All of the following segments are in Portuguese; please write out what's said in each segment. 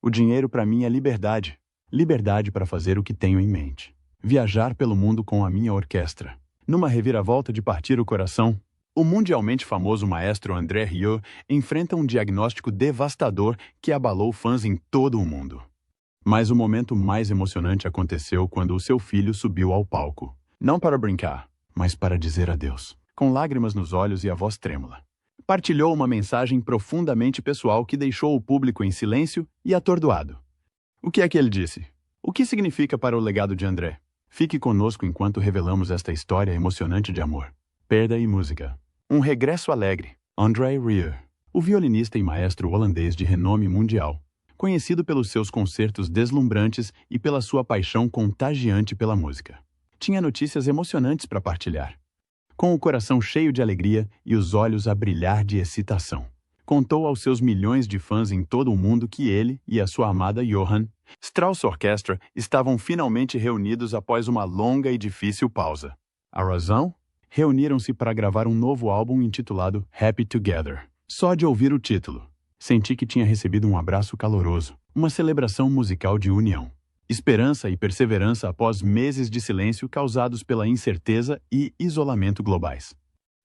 O dinheiro para mim é liberdade. Liberdade para fazer o que tenho em mente. Viajar pelo mundo com a minha orquestra. Numa reviravolta de partir o coração, o mundialmente famoso maestro André Rieu enfrenta um diagnóstico devastador que abalou fãs em todo o mundo. Mas o momento mais emocionante aconteceu quando o seu filho subiu ao palco. Não para brincar, mas para dizer adeus. Com lágrimas nos olhos e a voz trêmula. Partilhou uma mensagem profundamente pessoal que deixou o público em silêncio e atordoado. O que é que ele disse? O que significa para o legado de André? Fique conosco enquanto revelamos esta história emocionante de amor, perda e música. Um regresso alegre. André Rieu, o violinista e maestro holandês de renome mundial, conhecido pelos seus concertos deslumbrantes e pela sua paixão contagiante pela música. Tinha notícias emocionantes para partilhar. Com o coração cheio de alegria e os olhos a brilhar de excitação, contou aos seus milhões de fãs em todo o mundo que ele e a sua amada Johann Strauss Orchestra estavam finalmente reunidos após uma longa e difícil pausa. A razão? Reuniram-se para gravar um novo álbum intitulado Happy Together. Só de ouvir o título, senti que tinha recebido um abraço caloroso, uma celebração musical de união. Esperança e perseverança após meses de silêncio causados pela incerteza e isolamento globais.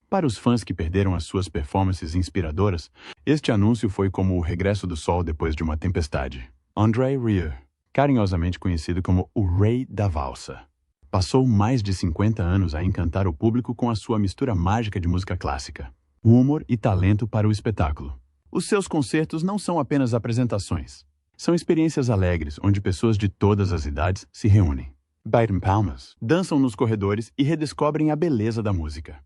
Para os fãs que perderam as suas performances inspiradoras, este anúncio foi como o regresso do sol depois de uma tempestade. André Rieu, carinhosamente conhecido como o Rei da Valsa, passou mais de 50 anos a encantar o público com a sua mistura mágica de música clássica, humor e talento para o espetáculo. Os seus concertos não são apenas apresentações. São experiências alegres, onde pessoas de todas as idades se reúnem. Batem palmas, dançam nos corredores e redescobrem a beleza da música.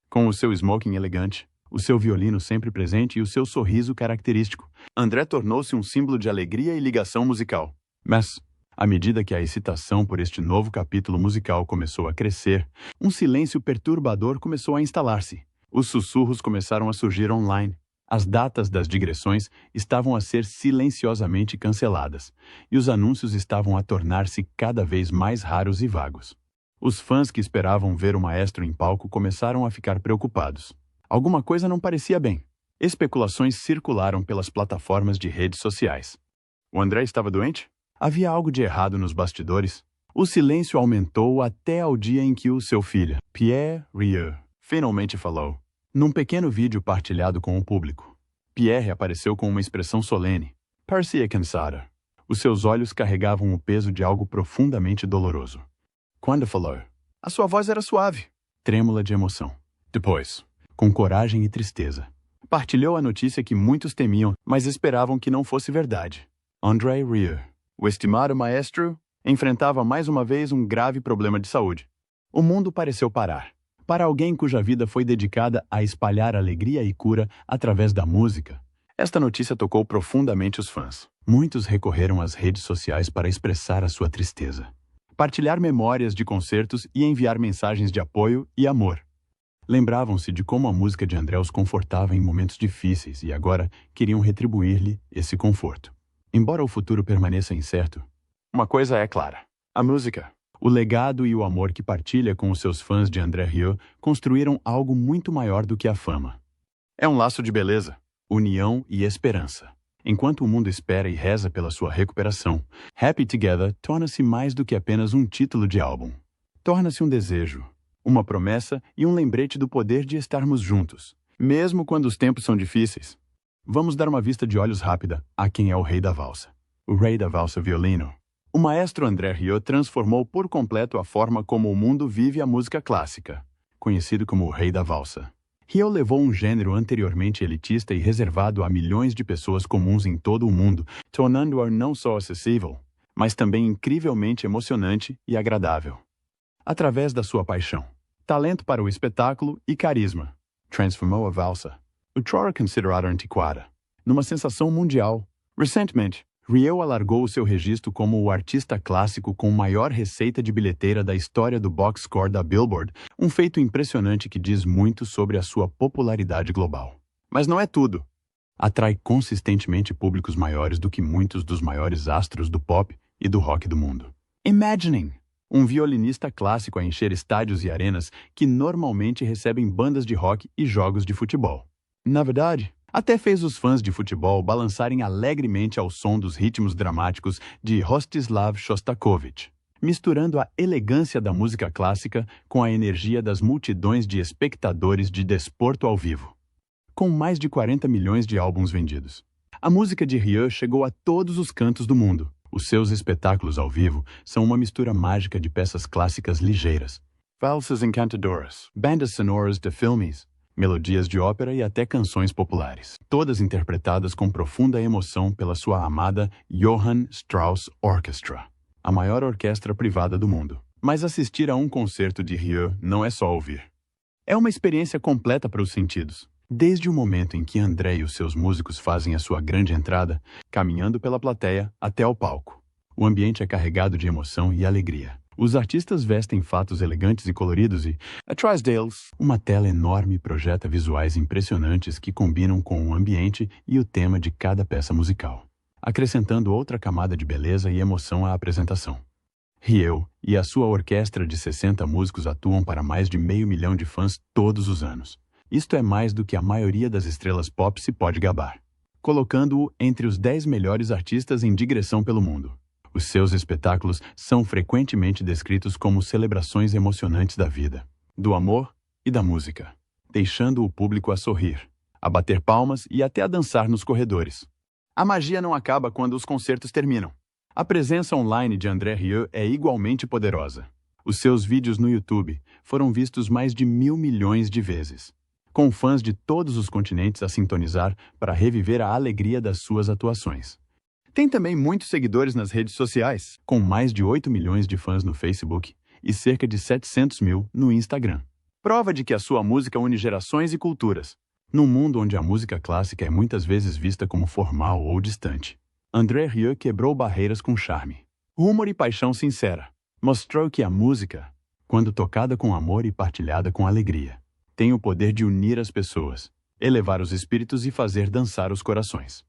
Com o seu smoking elegante, o seu violino sempre presente e o seu sorriso característico, André tornou-se um símbolo de alegria e ligação musical. Mas, à medida que a excitação por este novo capítulo musical começou a crescer, um silêncio perturbador começou a instalar-se. Os sussurros começaram a surgir online. As datas das digressões estavam a ser silenciosamente canceladas, e os anúncios estavam a tornar-se cada vez mais raros e vagos. Os fãs que esperavam ver o maestro em palco começaram a ficar preocupados. Alguma coisa não parecia bem. Especulações circularam pelas plataformas de redes sociais. O André estava doente? Havia algo de errado nos bastidores? O silêncio aumentou até ao dia em que o seu filho, Pierre Rieu, finalmente falou. Num pequeno vídeo partilhado com o público, Pierre apareceu com uma expressão solene. Parecia cansada. Os seus olhos carregavam o peso de algo profundamente doloroso. Quando falou, a sua voz era suave, trêmula de emoção. Depois, com coragem e tristeza, partilhou a notícia que muitos temiam, mas esperavam que não fosse verdade. André Rieu, o estimado maestro, enfrentava mais uma vez um grave problema de saúde. O mundo pareceu parar. Para alguém cuja vida foi dedicada a espalhar alegria e cura através da música, esta notícia tocou profundamente os fãs. Muitos recorreram às redes sociais para expressar a sua tristeza, partilhar memórias de concertos e enviar mensagens de apoio e amor. Lembravam-se de como a música de André os confortava em momentos difíceis e agora queriam retribuir-lhe esse conforto. Embora o futuro permaneça incerto, uma coisa é clara: a música. O legado e o amor que partilha com os seus fãs de André Rieu construíram algo muito maior do que a fama. É um laço de beleza, união e esperança. Enquanto o mundo espera e reza pela sua recuperação, Happy Together torna-se mais do que apenas um título de álbum. Torna-se um desejo, uma promessa e um lembrete do poder de estarmos juntos, mesmo quando os tempos são difíceis. Vamos dar uma vista de olhos rápida a quem é o Rei da Valsa. O Rei da Valsa violino. O maestro André Rieu transformou por completo a forma como o mundo vive a música clássica, conhecido como o Rei da Valsa. Rieu levou um gênero anteriormente elitista e reservado a milhões de pessoas comuns em todo o mundo, tornando-o não só acessível, mas também incrivelmente emocionante e agradável. Através da sua paixão, talento para o espetáculo e carisma, transformou a valsa, outrora considerada antiquada, numa sensação mundial. Recentemente, Rieu alargou o seu registro como o artista clássico com maior receita de bilheteira da história do box score da Billboard, um feito impressionante que diz muito sobre a sua popularidade global. Mas não é tudo. Atrai consistentemente públicos maiores do que muitos dos maiores astros do pop e do rock do mundo. Imaginem um violinista clássico a encher estádios e arenas que normalmente recebem bandas de rock e jogos de futebol. Na verdade, Até fez os fãs de futebol balançarem alegremente ao som dos ritmos dramáticos de Rostislav Shostakovich, misturando a elegância da música clássica com a energia das multidões de espectadores de desporto ao vivo. Com mais de 40 milhões de álbuns vendidos, a música de Rieu chegou a todos os cantos do mundo. Os seus espetáculos ao vivo são uma mistura mágica de peças clássicas ligeiras, valsas encantadoras, bandas sonoras de filmes, melodias de ópera e até canções populares, todas interpretadas com profunda emoção pela sua amada Johann Strauss Orchestra, a maior orquestra privada do mundo. Mas assistir a um concerto de Rieu não é só ouvir. É uma experiência completa para os sentidos. Desde o momento em que André e os seus músicos fazem a sua grande entrada, caminhando pela plateia até ao palco. O ambiente é carregado de emoção e alegria. Os artistas vestem fatos elegantes e coloridos e, atrás deles, uma tela enorme projeta visuais impressionantes que combinam com o ambiente e o tema de cada peça musical, acrescentando outra camada de beleza e emoção à apresentação. Rieu e a sua orquestra de 60 músicos atuam para mais de 500 mil de fãs todos os anos. Isto é mais do que a maioria das estrelas pop se pode gabar, colocando-o entre os 10 melhores artistas em digressão pelo mundo. Os seus espetáculos são frequentemente descritos como celebrações emocionantes da vida, do amor e da música, deixando o público a sorrir, a bater palmas e até a dançar nos corredores. A magia não acaba quando os concertos terminam. A presença online de André Rieu é igualmente poderosa. Os seus vídeos no YouTube foram vistos mais de 1.000 milhões de vezes, com fãs de todos os continentes a sintonizar para reviver a alegria das suas atuações. Tem também muitos seguidores nas redes sociais, com mais de 8 milhões de fãs no Facebook e cerca de 700 mil no Instagram. Prova de que a sua música une gerações e culturas. Num mundo onde a música clássica é muitas vezes vista como formal ou distante, André Rieu quebrou barreiras com charme, humor e paixão sincera. Mostrou que a música, quando tocada com amor e partilhada com alegria, tem o poder de unir as pessoas, elevar os espíritos e fazer dançar os corações.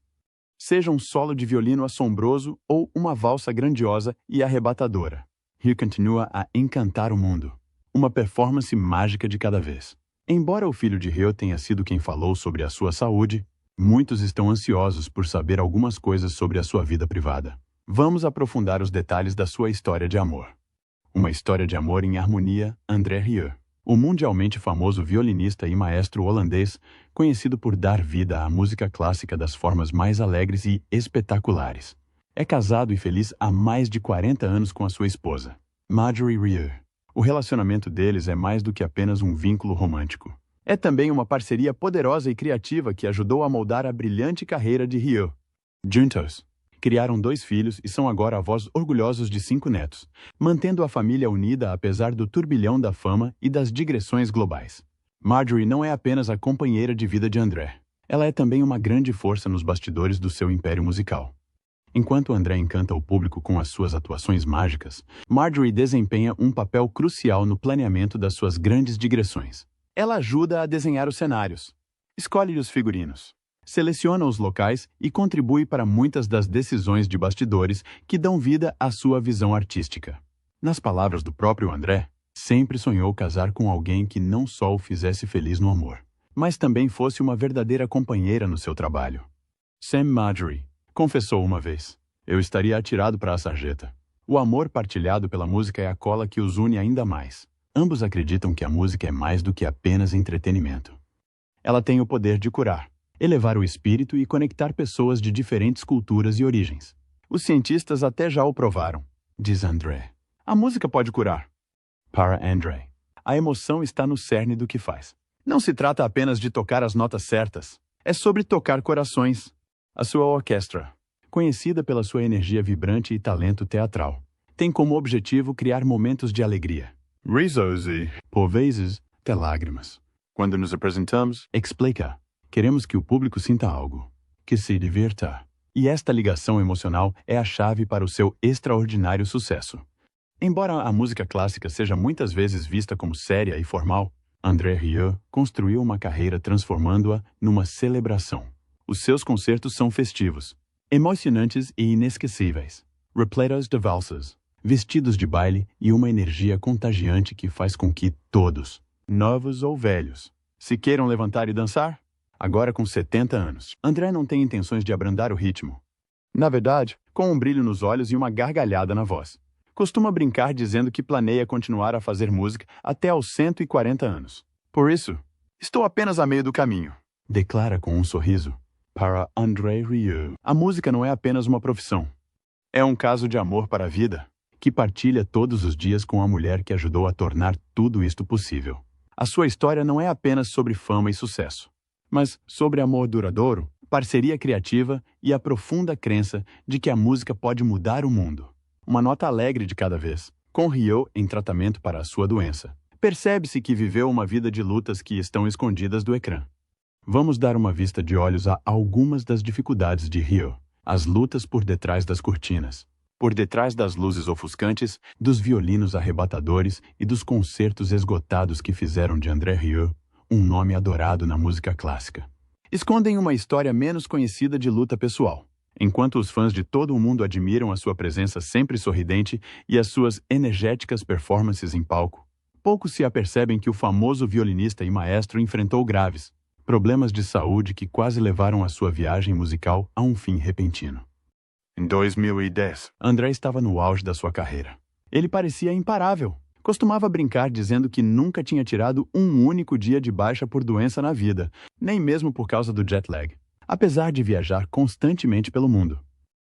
Seja um solo de violino assombroso ou uma valsa grandiosa e arrebatadora, Rieu continua a encantar o mundo. Uma performance mágica de cada vez. Embora o filho de Rieu tenha sido quem falou sobre a sua saúde, muitos estão ansiosos por saber algumas coisas sobre a sua vida privada. Vamos aprofundar os detalhes da sua história de amor. Uma história de amor em harmonia, André Rieu. O mundialmente famoso violinista e maestro holandês, conhecido por dar vida à música clássica das formas mais alegres e espetaculares, é casado e feliz há mais de 40 anos com a sua esposa, Marjorie Rieu. O relacionamento deles é mais do que apenas um vínculo romântico. É também uma parceria poderosa e criativa que ajudou a moldar a brilhante carreira de Rieu. Juntos, criaram 2 filhos e são agora avós orgulhosos de 5 netos, mantendo a família unida apesar do turbilhão da fama e das digressões globais. Marjorie não é apenas a companheira de vida de André. Ela é também uma grande força nos bastidores do seu império musical. Enquanto André encanta o público com as suas atuações mágicas, Marjorie desempenha um papel crucial no planeamento das suas grandes digressões. Ela ajuda a desenhar os cenários, escolhe os figurinos, seleciona os locais e contribui para muitas das decisões de bastidores que dão vida à sua visão artística. Nas palavras do próprio André, sempre sonhou casar com alguém que não só o fizesse feliz no amor, mas também fosse uma verdadeira companheira no seu trabalho. Sam Marjorie confessou uma vez: "Eu estaria atirado para a sarjeta." O amor partilhado pela música é a cola que os une ainda mais. Ambos acreditam que a música é mais do que apenas entretenimento. Ela tem o poder de curar, elevar o espírito e conectar pessoas de diferentes culturas e origens. Os cientistas até já o provaram, diz André. A música pode curar. Para André, a emoção está no cerne do que faz. Não se trata apenas de tocar as notas certas, é sobre tocar corações. A sua orquestra, conhecida pela sua energia vibrante e talento teatral, tem como objetivo criar momentos de alegria. Risos e, por vezes, até lágrimas. Quando nos apresentamos, explica, queremos que o público sinta algo, que se divirta. E esta ligação emocional é a chave para o seu extraordinário sucesso. Embora a música clássica seja muitas vezes vista como séria e formal, André Rieu construiu uma carreira transformando-a numa celebração. Os seus concertos são festivos, emocionantes e inesquecíveis, repletos de valsas, vestidos de baile e uma energia contagiante que faz com que todos, novos ou velhos, se queiram levantar e dançar. agora com 70 anos. André não tem intenções de abrandar o ritmo. Na verdade, com um brilho nos olhos e uma gargalhada na voz. Costuma brincar dizendo que planeia continuar a fazer música até aos 140 anos. Por isso, estou apenas a meio do caminho, declara com um sorriso. Para André Rieu, a música não é apenas uma profissão. É um caso de amor para a vida, que partilha todos os dias com a mulher que ajudou a tornar tudo isto possível. A sua história não é apenas sobre fama e sucesso, mas sobre amor duradouro, parceria criativa e a profunda crença de que a música pode mudar o mundo. Uma nota alegre de cada vez. Com Rieu em tratamento para a sua doença, percebe-se que viveu uma vida de lutas que estão escondidas do ecrã. Vamos dar uma vista de olhos a algumas das dificuldades de Rieu. As lutas por detrás das cortinas. Por detrás das luzes ofuscantes, dos violinos arrebatadores e dos concertos esgotados que fizeram de André Rieu um nome adorado na música clássica. Escondem uma história menos conhecida de luta pessoal. Enquanto os fãs de todo o mundo admiram a sua presença sempre sorridente e as suas energéticas performances em palco, poucos se apercebem que o famoso violinista e maestro enfrentou graves problemas de saúde que quase levaram a sua viagem musical a um fim repentino. Em 2010, André estava no auge da sua carreira. Ele parecia imparável. Costumava brincar dizendo que nunca tinha tirado um único dia de baixa por doença na vida, nem mesmo por causa do jet lag, apesar de viajar constantemente pelo mundo.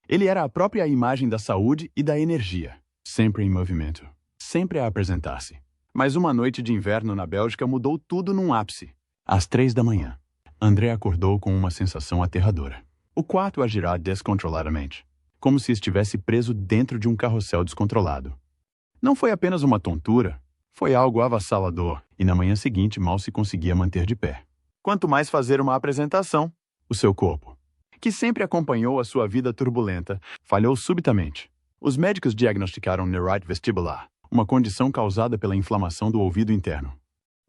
Ele era a própria imagem da saúde e da energia, sempre em movimento, sempre a apresentar-se. Mas uma noite de inverno na Bélgica mudou tudo num ápice. Às 3 da manhã, André acordou com uma sensação aterradora. O quarto a girar descontroladamente, como se estivesse preso dentro de um carrossel descontrolado. Não foi apenas uma tontura, foi algo avassalador, e na manhã seguinte mal se conseguia manter de pé. Quanto mais fazer uma apresentação, o seu corpo, que sempre acompanhou a sua vida turbulenta, falhou subitamente. Os médicos diagnosticaram neurite vestibular, uma condição causada pela inflamação do ouvido interno.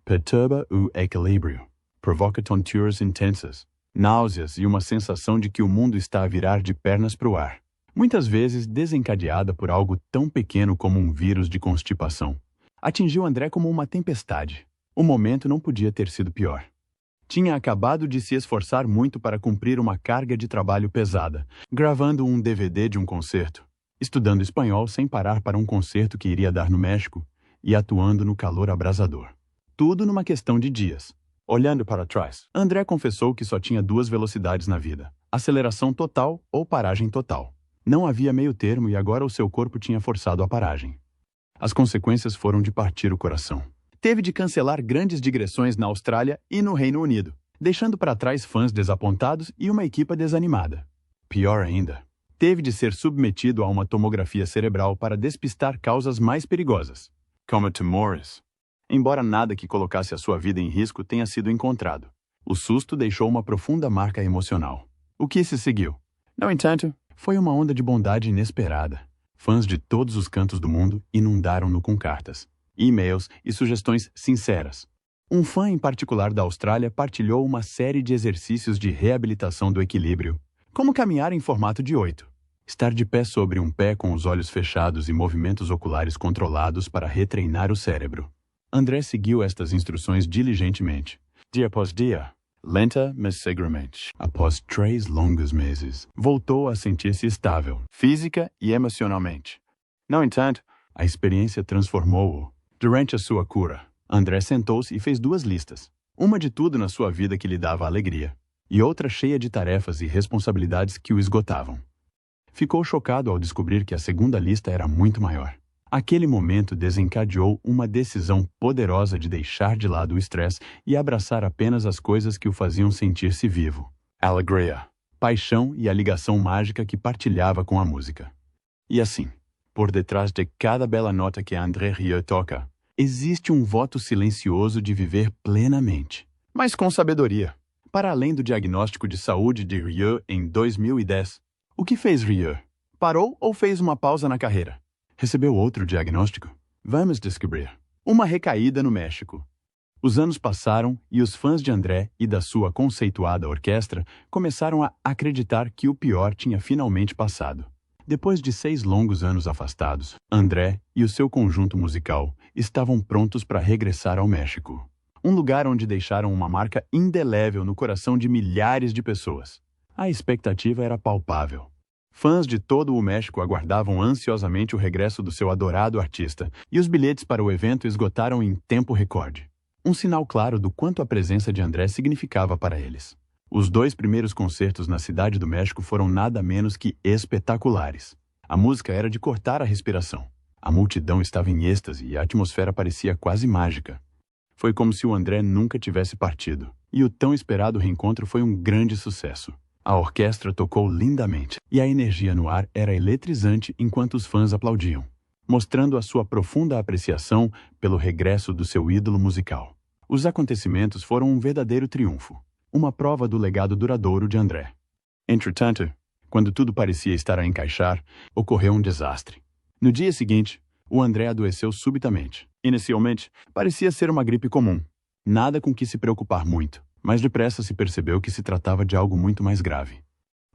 Perturba o equilíbrio, provoca tonturas intensas, náuseas e uma sensação de que o mundo está a virar de pernas para o ar, muitas vezes desencadeada por algo tão pequeno como um vírus de constipação. Atingiu André como uma tempestade. O momento não podia ter sido pior. Tinha acabado de se esforçar muito para cumprir uma carga de trabalho pesada, gravando um DVD de um concerto, estudando espanhol sem parar para um concerto que iria dar no México e atuando no calor abrasador. Tudo numa questão de dias. Olhando para trás, André confessou que só tinha 2 velocidades na vida: aceleração total ou paragem total. Não havia meio termo e agora o seu corpo tinha forçado a paragem. As consequências foram de partir o coração. Teve de cancelar grandes digressões na Austrália e no Reino Unido, deixando para trás fãs desapontados e uma equipa desanimada. Pior ainda, teve de ser submetido a uma tomografia cerebral para despistar causas mais perigosas, como tumores. Embora nada que colocasse a sua vida em risco tenha sido encontrado, o susto deixou uma profunda marca emocional. O que se seguiu? No entanto, foi uma onda de bondade inesperada. Fãs de todos os cantos do mundo inundaram-no com cartas, e-mails e sugestões sinceras. Um fã em particular da Austrália partilhou uma série de exercícios de reabilitação do equilíbrio, como caminhar em formato de 8, estar de pé sobre um pé com os olhos fechados e movimentos oculares controlados para retreinar o cérebro. André seguiu estas instruções diligentemente, dia após dia, lenta, mas seguramente. Após 3 longos meses, voltou a sentir-se estável, física e emocionalmente. No entanto, a experiência transformou-o. Durante a sua cura, André sentou-se e fez 2 listas. Uma de tudo na sua vida que lhe dava alegria, e outra cheia de tarefas e responsabilidades que o esgotavam. Ficou chocado ao descobrir que a segunda lista era muito maior. Aquele momento desencadeou uma decisão poderosa de deixar de lado o estresse e abraçar apenas as coisas que o faziam sentir-se vivo. Alegria, paixão e a ligação mágica que partilhava com a música. E assim, por detrás de cada bela nota que André Rieu toca, existe um voto silencioso de viver plenamente, mas com sabedoria. Para além do diagnóstico de saúde de Rieu em 2010, o que fez Rieu? Parou ou fez uma pausa na carreira? Recebeu outro diagnóstico? Vamos descobrir. Uma recaída no México. Os anos passaram e os fãs de André e da sua conceituada orquestra começaram a acreditar que o pior tinha finalmente passado. Depois de 6 longos anos afastados, André e o seu conjunto musical estavam prontos para regressar ao México. um lugar onde deixaram uma marca indelével no coração de milhares de pessoas. A expectativa era palpável. Fãs de todo o México aguardavam ansiosamente o regresso do seu adorado artista, e os bilhetes para o evento esgotaram em tempo recorde. Um sinal claro do quanto a presença de André significava para eles. Os 2 primeiros concertos na Cidade do México foram nada menos que espetaculares. A música era de cortar a respiração. A multidão estava em êxtase e a atmosfera parecia quase mágica. Foi como se o André nunca tivesse partido, e o tão esperado reencontro foi um grande sucesso. A orquestra tocou lindamente, e a energia no ar era eletrizante enquanto os fãs aplaudiam, mostrando a sua profunda apreciação pelo regresso do seu ídolo musical. Os acontecimentos foram um verdadeiro triunfo, uma prova do legado duradouro de André. Entretanto, quando tudo parecia estar a encaixar, ocorreu um desastre. No dia seguinte, o André adoeceu subitamente. Inicialmente, parecia ser uma gripe comum, nada com que se preocupar muito. Mas depressa se percebeu que se tratava de algo muito mais grave.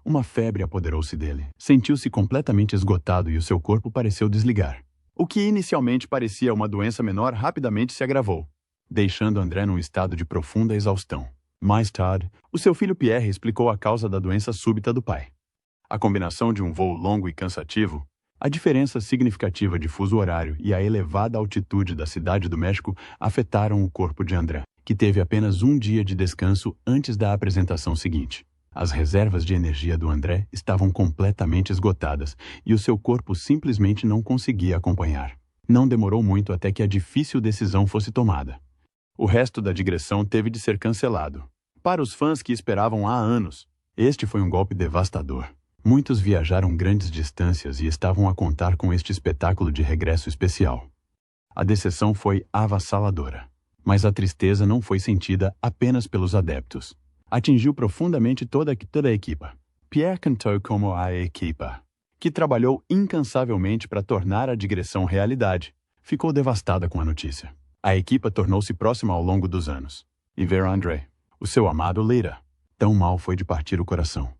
Uma febre apoderou-se dele. Sentiu-se completamente esgotado e o seu corpo pareceu desligar. O que inicialmente parecia uma doença menor rapidamente se agravou, deixando André num estado de profunda exaustão. Mais tarde, o seu filho Pierre explicou a causa da doença súbita do pai. A combinação de um voo longo e cansativo, a diferença significativa de fuso horário e a elevada altitude da Cidade do México afetaram o corpo de André, que teve apenas um dia de descanso antes da apresentação seguinte. As reservas de energia do André estavam completamente esgotadas e o seu corpo simplesmente não conseguia acompanhar. Não demorou muito até que a difícil decisão fosse tomada. O resto da digressão teve de ser cancelado. Para os fãs que esperavam há anos, este foi um golpe devastador. Muitos viajaram grandes distâncias e estavam a contar com este espetáculo de regresso especial. A decepção foi avassaladora. Mas a tristeza não foi sentida apenas pelos adeptos. Atingiu profundamente toda a equipa. Pierre cantou como a equipa, que trabalhou incansavelmente para tornar a digressão realidade, ficou devastada com a notícia. A equipa tornou-se próxima ao longo dos anos. E ver André, o seu amado líder, tão mal foi de partir o coração.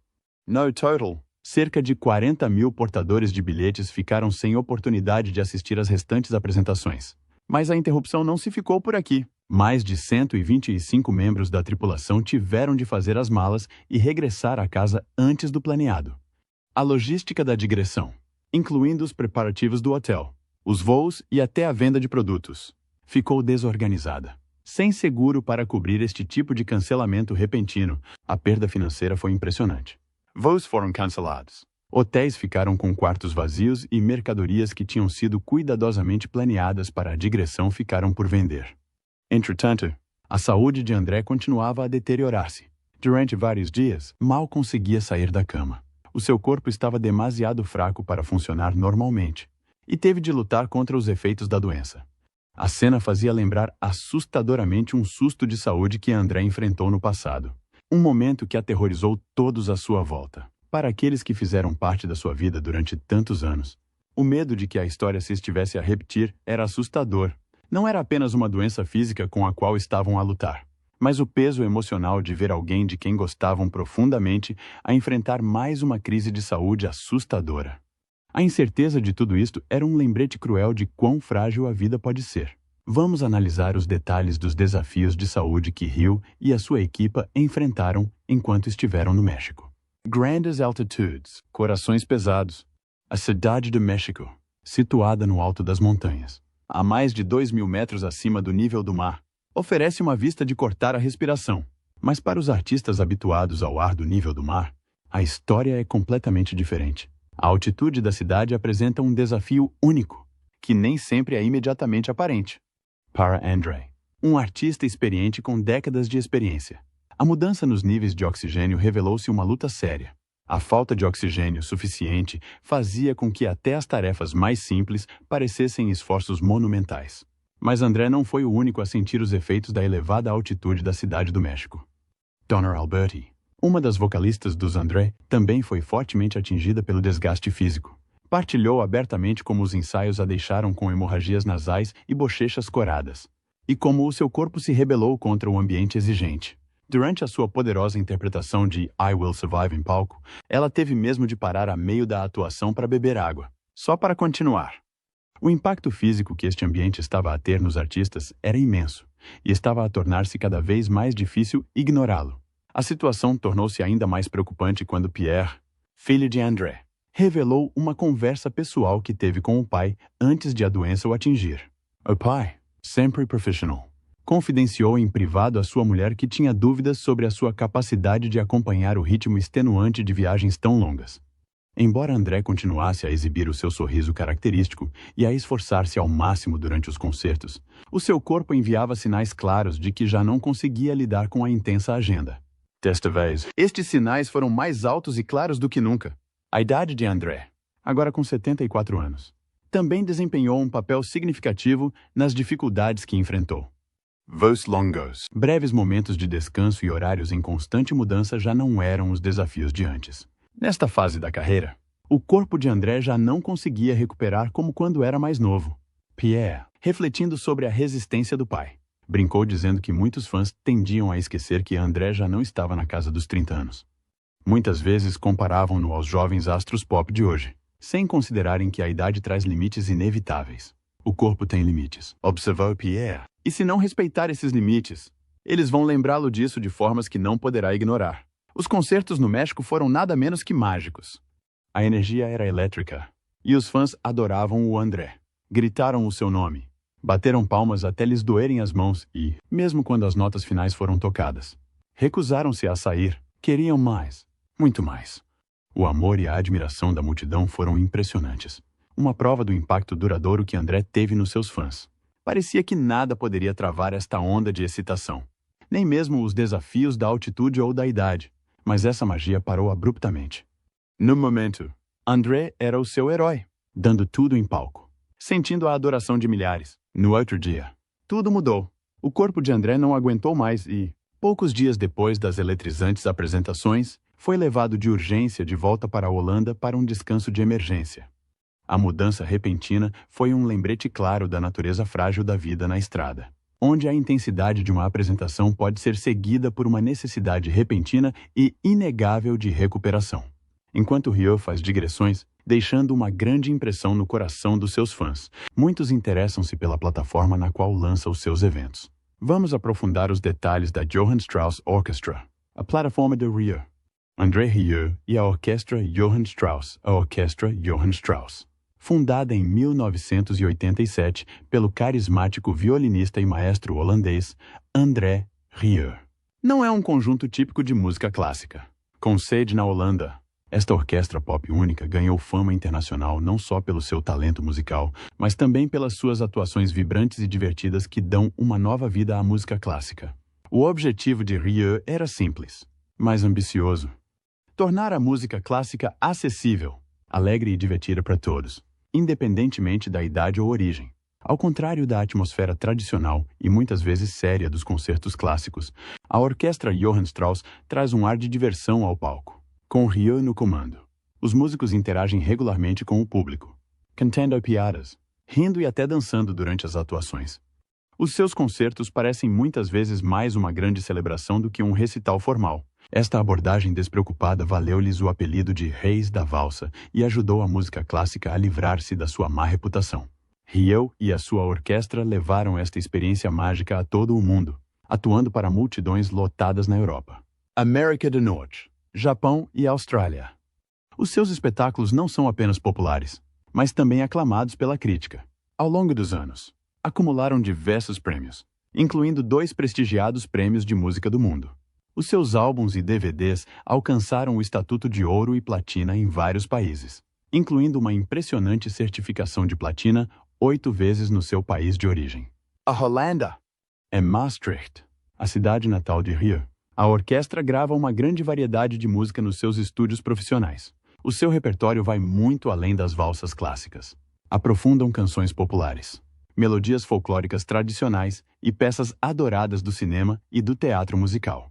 No total, cerca de 40.000 portadores de bilhetes ficaram sem oportunidade de assistir às restantes apresentações. Mas a interrupção não se ficou por aqui. Mais de 125 membros da tripulação tiveram de fazer as malas e regressar à casa antes do planeado. A logística da digressão, incluindo os preparativos do hotel, os voos e até a venda de produtos, ficou desorganizada. Sem seguro para cobrir este tipo de cancelamento repentino, a perda financeira foi impressionante. Voos foram cancelados. Hotéis ficaram com quartos vazios e mercadorias que tinham sido cuidadosamente planeadas para a digressão ficaram por vender. Entretanto, a saúde de André continuava a deteriorar-se. Durante vários dias, mal conseguia sair da cama. O seu corpo estava demasiado fraco para funcionar normalmente, e teve de lutar contra os efeitos da doença. A cena fazia lembrar assustadoramente um susto de saúde que André enfrentou no passado. Um momento que aterrorizou todos à sua volta. Para aqueles que fizeram parte da sua vida durante tantos anos, o medo de que a história se estivesse a repetir era assustador. Não era apenas uma doença física com a qual estavam a lutar, mas o peso emocional de ver alguém de quem gostavam profundamente a enfrentar mais uma crise de saúde assustadora. A incerteza de tudo isto era um lembrete cruel de quão frágil a vida pode ser. Vamos analisar os detalhes dos desafios de saúde que Hill e a sua equipa enfrentaram enquanto estiveram no México. Grandes altitudes, corações pesados. A Cidade do México, situada no alto das montanhas, a mais de 2.000 metros acima do nível do mar, oferece uma vista de cortar a respiração. Mas para os artistas habituados ao ar do nível do mar, a história é completamente diferente. A altitude da cidade apresenta um desafio único, que nem sempre é imediatamente aparente. Para André, um artista experiente com décadas de experiência, a mudança nos níveis de oxigênio revelou-se uma luta séria. A falta de oxigênio suficiente fazia com que até as tarefas mais simples parecessem esforços monumentais. Mas André não foi o único a sentir os efeitos da elevada altitude da Cidade do México. Donna Alberti, uma das vocalistas dos André, também foi fortemente atingida pelo desgaste físico. Partilhou abertamente como os ensaios a deixaram com hemorragias nasais e bochechas coradas, e como o seu corpo se rebelou contra o ambiente exigente. Durante a sua poderosa interpretação de I Will Survive em palco, ela teve mesmo de parar a meio da atuação para beber água, só para continuar. O impacto físico que este ambiente estava a ter nos artistas era imenso, e estava a tornar-se cada vez mais difícil ignorá-lo. A situação tornou-se ainda mais preocupante quando Pierre, filho de André, revelou uma conversa pessoal que teve com o pai antes de a doença o atingir. O pai, sempre profissional, confidenciou em privado à sua mulher que tinha dúvidas sobre a sua capacidade de acompanhar o ritmo extenuante de viagens tão longas. Embora André continuasse a exibir o seu sorriso característico e a esforçar-se ao máximo durante os concertos, o seu corpo enviava sinais claros de que já não conseguia lidar com a intensa agenda. Desta vez, estes sinais foram mais altos e claros do que nunca. A idade de André, agora com 74 anos, também desempenhou um papel significativo nas dificuldades que enfrentou. Voos longos, breves momentos de descanso e horários em constante mudança já não eram os desafios de antes. Nesta fase da carreira, o corpo de André já não conseguia recuperar como quando era mais novo. Pierre, refletindo sobre a resistência do pai, brincou dizendo que muitos fãs tendiam a esquecer que André já não estava na casa dos 30 anos. Muitas vezes comparavam-no aos jovens astros pop de hoje, sem considerarem que a idade traz limites inevitáveis. O corpo tem limites, observou Pierre. E se não respeitar esses limites, eles vão lembrá-lo disso de formas que não poderá ignorar. Os concertos no México foram nada menos que mágicos. A energia era elétrica, e os fãs adoravam o André. Gritaram o seu nome, bateram palmas até lhes doerem as mãos e, mesmo quando as notas finais foram tocadas, recusaram-se a sair, queriam mais, muito mais. O amor e a admiração da multidão foram impressionantes. Uma prova do impacto duradouro que André teve nos seus fãs. Parecia que nada poderia travar esta onda de excitação. Nem mesmo os desafios da altitude ou da idade. Mas essa magia parou abruptamente. No momento, André era o seu herói, dando tudo em palco, sentindo a adoração de milhares. No outro dia, tudo mudou. O corpo de André não aguentou mais e, poucos dias depois das eletrizantes apresentações, foi levado de urgência de volta para a Holanda para um descanso de emergência. A mudança repentina foi um lembrete claro da natureza frágil da vida na estrada, onde a intensidade de uma apresentação pode ser seguida por uma necessidade repentina e inegável de recuperação. Enquanto Rio faz digressões, deixando uma grande impressão no coração dos seus fãs, muitos interessam-se pela plataforma na qual lança os seus eventos. Vamos aprofundar os detalhes da Johann Strauss Orchestra, a plataforma de Rio. André Rieu e a Orquestra Johann Strauss, a Orquestra Johann Strauss. Fundada em 1987 pelo carismático violinista e maestro holandês André Rieu. Não é um conjunto típico de música clássica. Com sede na Holanda, esta orquestra pop única ganhou fama internacional não só pelo seu talento musical, mas também pelas suas atuações vibrantes e divertidas que dão uma nova vida à música clássica. O objetivo de Rieu era simples, mas ambicioso. Tornar a música clássica acessível, alegre e divertida para todos, independentemente da idade ou origem. Ao contrário da atmosfera tradicional e muitas vezes séria dos concertos clássicos, a orquestra Johann Strauss traz um ar de diversão ao palco. Com Rieu no comando, os músicos interagem regularmente com o público, cantando piadas, rindo e até dançando durante as atuações. Os seus concertos parecem muitas vezes mais uma grande celebração do que um recital formal. Esta abordagem despreocupada valeu-lhes o apelido de Reis da Valsa e ajudou a música clássica a livrar-se da sua má reputação. Rieu e a sua orquestra levaram esta experiência mágica a todo o mundo, atuando para multidões lotadas na Europa, América do Norte, Japão e Austrália. Os seus espetáculos não são apenas populares, mas também aclamados pela crítica. Ao longo dos anos, acumularam diversos prêmios, incluindo 2 prestigiados prêmios de música do mundo. Os seus álbuns e DVDs alcançaram o estatuto de ouro e platina em vários países, incluindo uma impressionante certificação de platina 8 vezes no seu país de origem. A Holanda. Em Maastricht, a cidade natal de Rieu, a orquestra grava uma grande variedade de música nos seus estúdios profissionais. O seu repertório vai muito além das valsas clássicas. Aprofundam canções populares, melodias folclóricas tradicionais e peças adoradas do cinema e do teatro musical.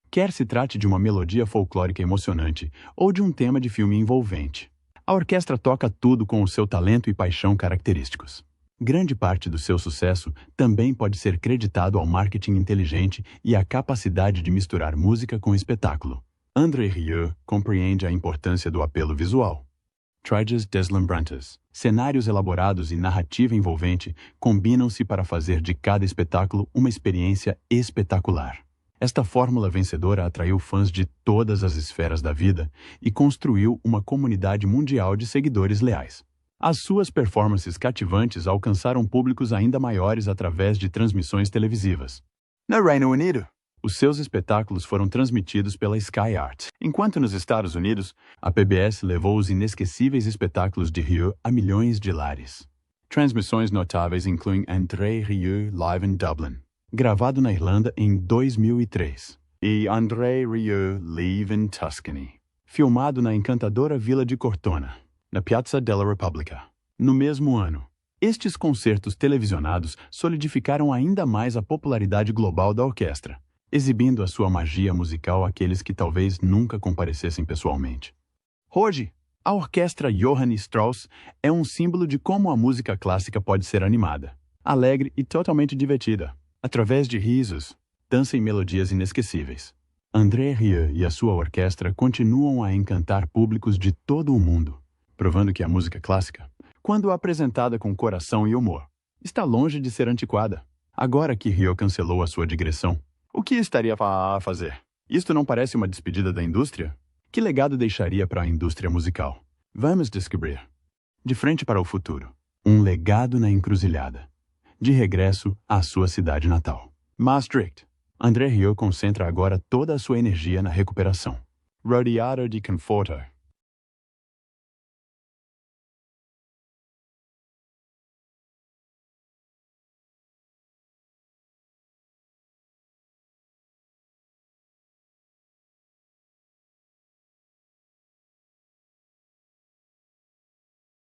Quer se trate de uma melodia folclórica emocionante ou de um tema de filme envolvente, a orquestra toca tudo com o seu talento e paixão característicos. Grande parte do seu sucesso também pode ser creditado ao marketing inteligente e à capacidade de misturar música com espetáculo. André Rieu compreende a importância do apelo visual. Trajes deslumbrantes. Cenários elaborados e narrativa envolvente combinam-se para fazer de cada espetáculo uma experiência espetacular. Esta fórmula vencedora atraiu fãs de todas as esferas da vida e construiu uma comunidade mundial de seguidores leais. As suas performances cativantes alcançaram públicos ainda maiores através de transmissões televisivas. No Reino Unido, os seus espetáculos foram transmitidos pela Sky Art, enquanto nos Estados Unidos, a PBS levou os inesquecíveis espetáculos de Rieu a milhões de lares. Transmissões notáveis incluem André Rieu Live in Dublin, gravado na Irlanda em 2003, e André Rieu Live in Tuscany, filmado na encantadora vila de Cortona, na Piazza della Repubblica. No mesmo ano, estes concertos televisionados solidificaram ainda mais a popularidade global da orquestra, exibindo a sua magia musical àqueles que talvez nunca comparecessem pessoalmente. Hoje, a orquestra Johann Strauss é um símbolo de como a música clássica pode ser animada, alegre e totalmente divertida, através de risos, dança e melodias inesquecíveis. André Rieu e a sua orquestra continuam a encantar públicos de todo o mundo, provando que a música clássica, quando apresentada com coração e humor, está longe de ser antiquada. Agora que Rieu cancelou a sua digressão, o que estaria a fazer? Isto não parece uma despedida da indústria? Que legado deixaria para a indústria musical? Vamos descobrir. De frente para o futuro. Um legado na encruzilhada. De regresso à sua cidade natal. Maastricht. André Rieu concentra agora toda a sua energia na recuperação. Rodeado de conforto